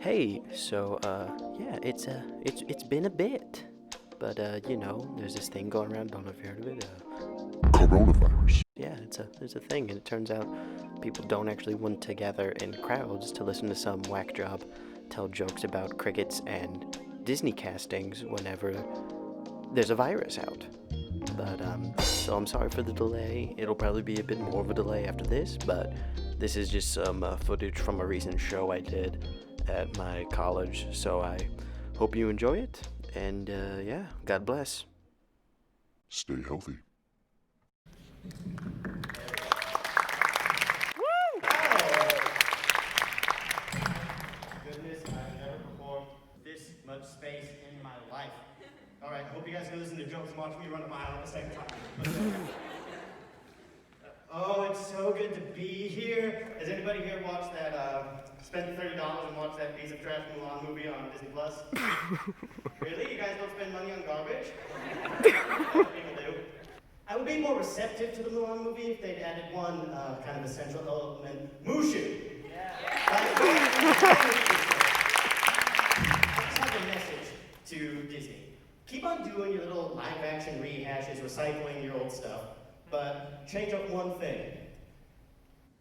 Hey, yeah, it's been a bit, but there's this thing going around. Don't know if you heard of it. Coronavirus. Yeah, there's a thing, and it turns out people don't actually want to gather in crowds to listen to some whack job tell jokes about crickets and Disney castings whenever there's a virus out. So I'm sorry for the delay. It'll probably be a bit more of a delay after this, but this is just some footage from a recent show I did at my college. So I hope you enjoy it, and yeah, God bless. Stay healthy. Goodness, I've never performed this much space in my life. All right, hope you guys can listen to jokes and watch me run a mile at the same time. Oh, it's so good to be here. Has anybody here watched that, spent $30 and watched that piece of trash Mulan movie on Disney Plus? Really? You guys don't spend money on garbage? That's what people do. I would be more receptive to the Mulan movie if they'd added one kind of essential element, Mushu. I just have a message to Disney. Keep on doing your little live-action rehashes, recycling your old stuff, but change up one thing.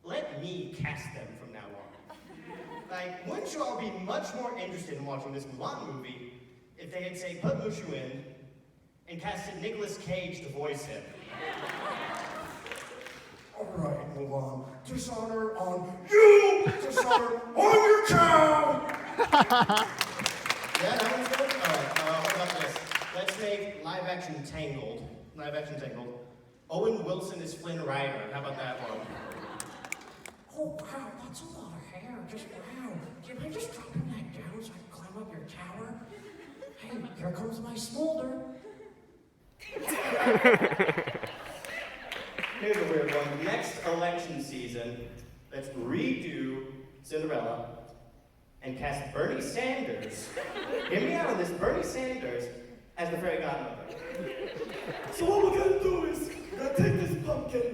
Let me cast them from now on. Like, wouldn't you all be much more interested in watching this Mulan movie if they had, say, put Mushu in and casted Nicolas Cage to voice him? All right, Mulan. Dishonor on you! Dishonor on your cow! Yeah, that one's good? Alright, what about this? Let's make live-action Tangled. Live-action Tangled. Owen Wilson is Flynn Rider. How about that one? Oh, wow, that's a lot of hair. Just wow. Do you mind just dropping that down so I can climb up your tower? Hey, here comes my smolder. Here's a weird one. Next election season, let's redo Cinderella and cast Bernie Sanders. Hear me out on this. Bernie Sanders as the fairy godmother. So what we're gonna do is, we're gonna take this pumpkin,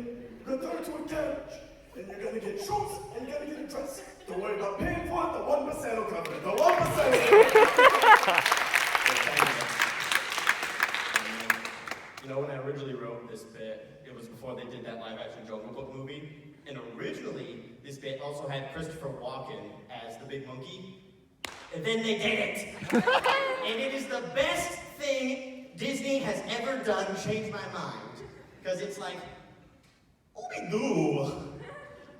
we're gonna throw it to a carriage, and you're gonna get shoes, and you're gonna get a dress. Don't worry about paying for it, the 1% will cover it. The 1% will cover it. You know, when I originally wrote this bit, it was before they did that live-action Jungle Book movie. And originally, this bit also had Christopher Walken as the big monkey. And then they did it! And it is the best thing Disney has ever done change my mind. Because it's like, Ooby-Doo!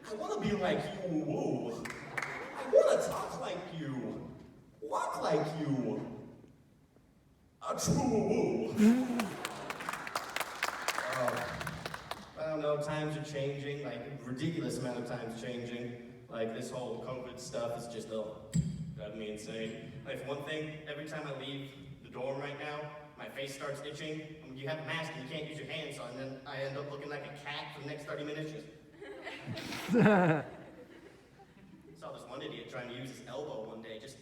I want to be like you. I want to talk like you. Walk like you. A true. I don't know, times are changing, like ridiculous amount of times changing. Like this whole COVID stuff is just driving me insane. Like for one thing, every time I leave the dorm right now, my face starts itching. I mean, you have a mask and you can't use your hands, so and then I end up looking like a cat for the next 30 minutes. Saw this one idiot trying to use his elbow one day, just.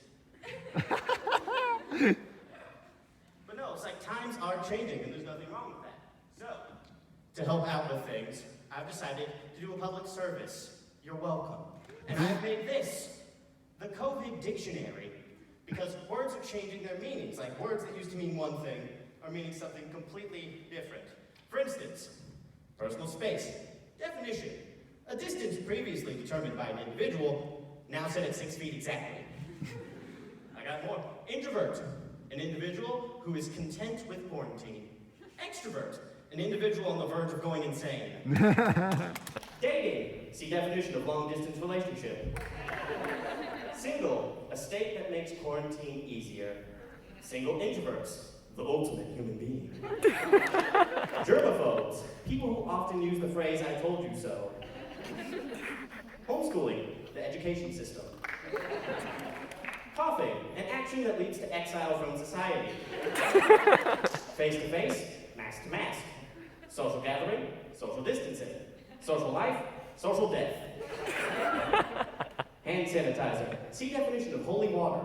But no, it's like times are changing and there's nothing wrong with that. So, to help out with things, I've decided to do a public service. You're welcome. And I've made this, the COVID Dictionary, because words are changing their meanings. Like words that used to mean one thing are meaning something completely different. For instance, personal space. Definition: a distance previously determined by an individual, now set at 6 feet exactly. I got more. Introvert: an individual who is content with quarantine. Extrovert: an individual on the verge of going insane. Dating: see definition of long-distance relationship. Single: a state that makes quarantine easier. Single introverts: the ultimate human being. Germaphobes: people who often use the phrase "I told you so." Homeschooling: the education system. Coughing: an action that leads to exile from society. Face-to-face: mask to mask. Social gathering: social distancing. Social life: social death. Hand sanitizer: see definition of holy water.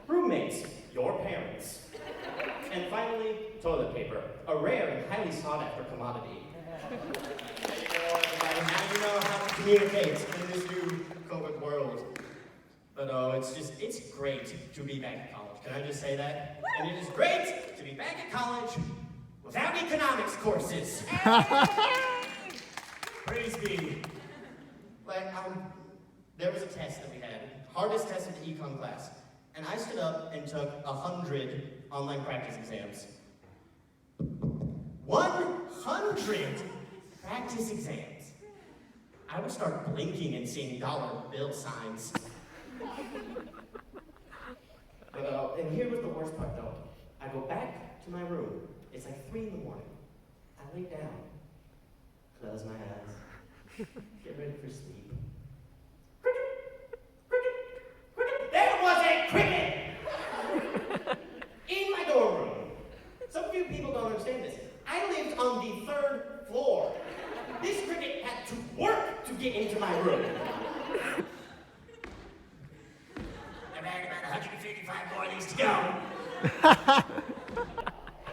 Roommates: your parents. And finally, toilet paper, a rare and highly sought after commodity. There you go, everybody. Now you know how to communicate in this new COVID world. But oh, it's great to be back at college. Can I just say that? And it is great to be back at college without economics courses. Praise be. Like, there was a test that we had, hardest test of the econ class, and I stood up and took 100 online practice exams. 100 practice exams. I would start blinking and seeing dollar bill signs. But, and here was the worst part though. I go back to my room. It's like 3 in the morning. I lay down, close my eyes, get ready for sleep. Cricket! Cricket! Cricket! There was a cricket! In my dorm room. Some few people don't understand this. I lived on the 3rd floor. This cricket had to work to get into my room. I've had about 155 more of these to go. I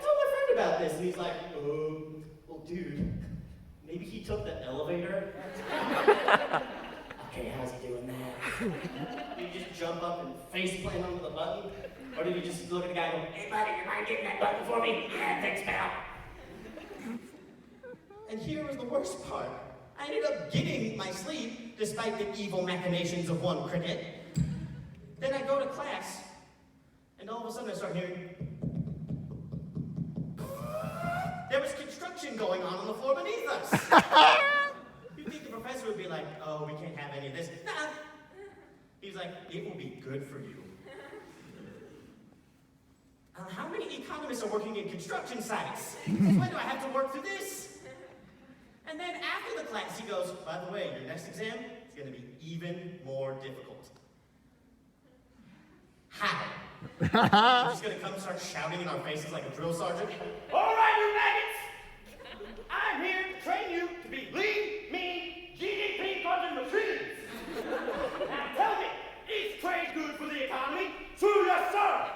told my friend about this, and he's like, oh, well, dude, maybe he took the elevator. Okay, how's he doing that? Did he just jump up and face plant onto the button? Or did he just look at the guy and go, hey, buddy, you mind getting that button for me? Yeah, thanks, pal. And here was the worst part. I ended up getting my sleep, despite the evil machinations of one cricket. Then I go to class, and all of a sudden I start hearing... There was construction going on the floor beneath us. You'd think the professor would be like, oh, we can't have any of this. Nah. He's like, it will be good for you. How many economists are working in construction sites? When do I have to work through this? And then after the class, he goes, by the way, your next exam is going to be even more difficult. How? You're just going to come start shouting in our faces like a drill sergeant? All right, you maggots! I'm here to train you to be lean, mean, GDP-causing machines. Now tell me, is trade good for the economy? True, yes, sir!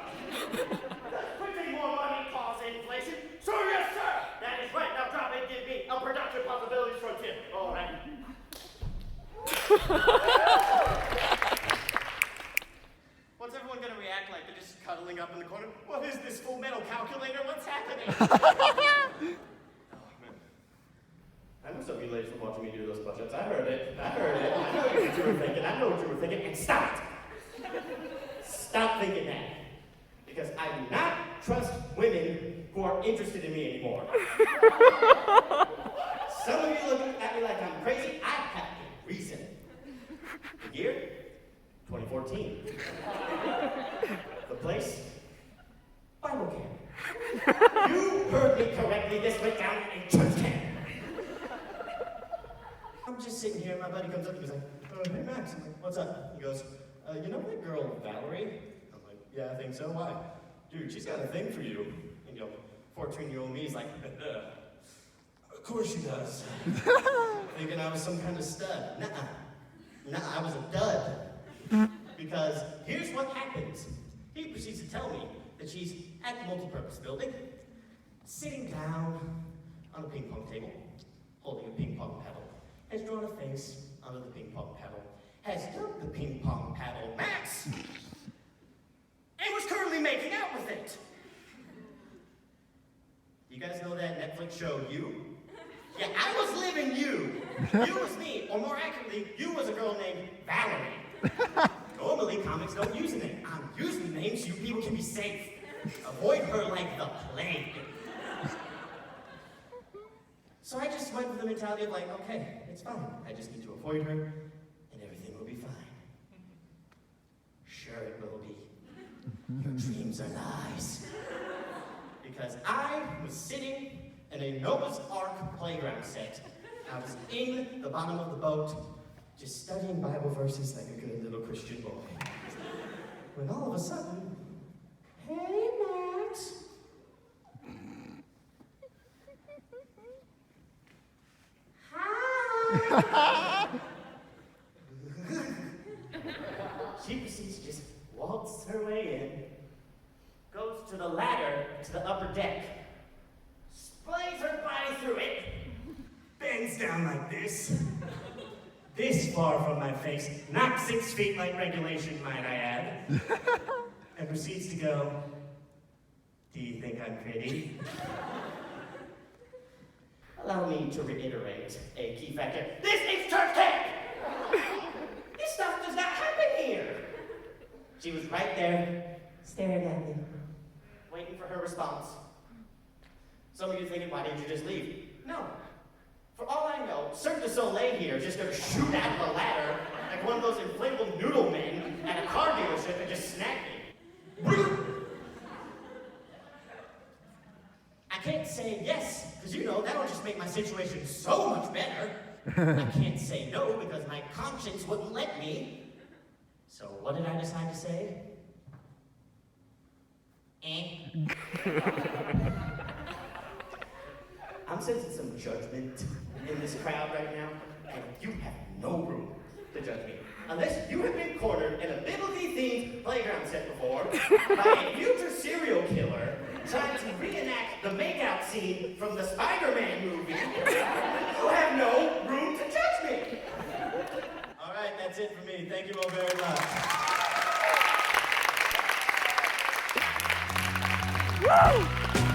Does printing more money cause inflation? Sure, yes, sir! That is right. Now drop it, give me a production possibilities frontier. All right. What's everyone going to react like? They're just cuddling up in the corner. What is this Full Metal calculator? What's happening? Oh, man. I must have you ladies for watching me do those push-ups. I heard it. I know what you were thinking. I know what you were thinking. And stop it. Stop thinking that. Because I do not trust women who are interested in me anymore. Some of you looking at me like I'm crazy. I have a reason. The year? 2014. The place? Bible camp. You heard me correctly. This went down in a church camp. I'm just sitting here, and my buddy comes up and he's like, hey Max. I'm like, what's up? He goes, you know that girl Valerie? I'm like, yeah, I think so. Why? Dude, she's got a thing for you. And 14-year-old me is like, of course she does. Thinking I was some kind of stud. Nuh-uh, I was a dud. Because here's what happens. He proceeds to tell me that she's at the multi-purpose building, sitting down on a ping pong table, holding a ping pong paddle, has drawn a face under the ping pong paddle, has dumped the ping pong paddle, Max, and was currently making out with it. You guys know that Netflix show, You? Yeah, I was living You. You was me, or more accurately, You was a girl named Valerie. Normally, comics don't use a name. I'm using the name so you people can be safe. Avoid her like the plague. So I just went with the mentality of like, okay, it's fine. I just need to avoid her, and everything will be fine. Sure it will be. Your dreams are lies. Because I was sitting in a Noah's Ark playground set. I was in the bottom of the boat, just studying Bible verses like a good little Christian boy. When all of a sudden, hey Max. Hi. She proceeds to just waltz her way in, goes to the ladder to the upper deck, splays her body through it, bends down like this, this far from my face, not 6 feet like regulation, might I add, and proceeds to go, "Do you think I'm pretty?" Allow me to reiterate a key factor. This is church camp! This stuff does not happen here! She was right there, staring at me, waiting for her response. Some of you thinking, why didn't you just leave? No. For all I know, Cirque du Soleil here is just gonna shoot out of a ladder like one of those inflatable noodle men at a car dealership and just snag me. I can't say yes, because you know, that'll just make my situation so much better. I can't say no because my conscience wouldn't let me. So what did I decide to say? I'm sensing some judgment in this crowd right now, and you have no room to judge me. Unless you have been cornered in a biblically-themed playground set before by a future serial killer trying to reenact the makeout scene from the Spider-Man movie, you have no room to judge me. All right, that's it for me. Thank you all very much. Woo!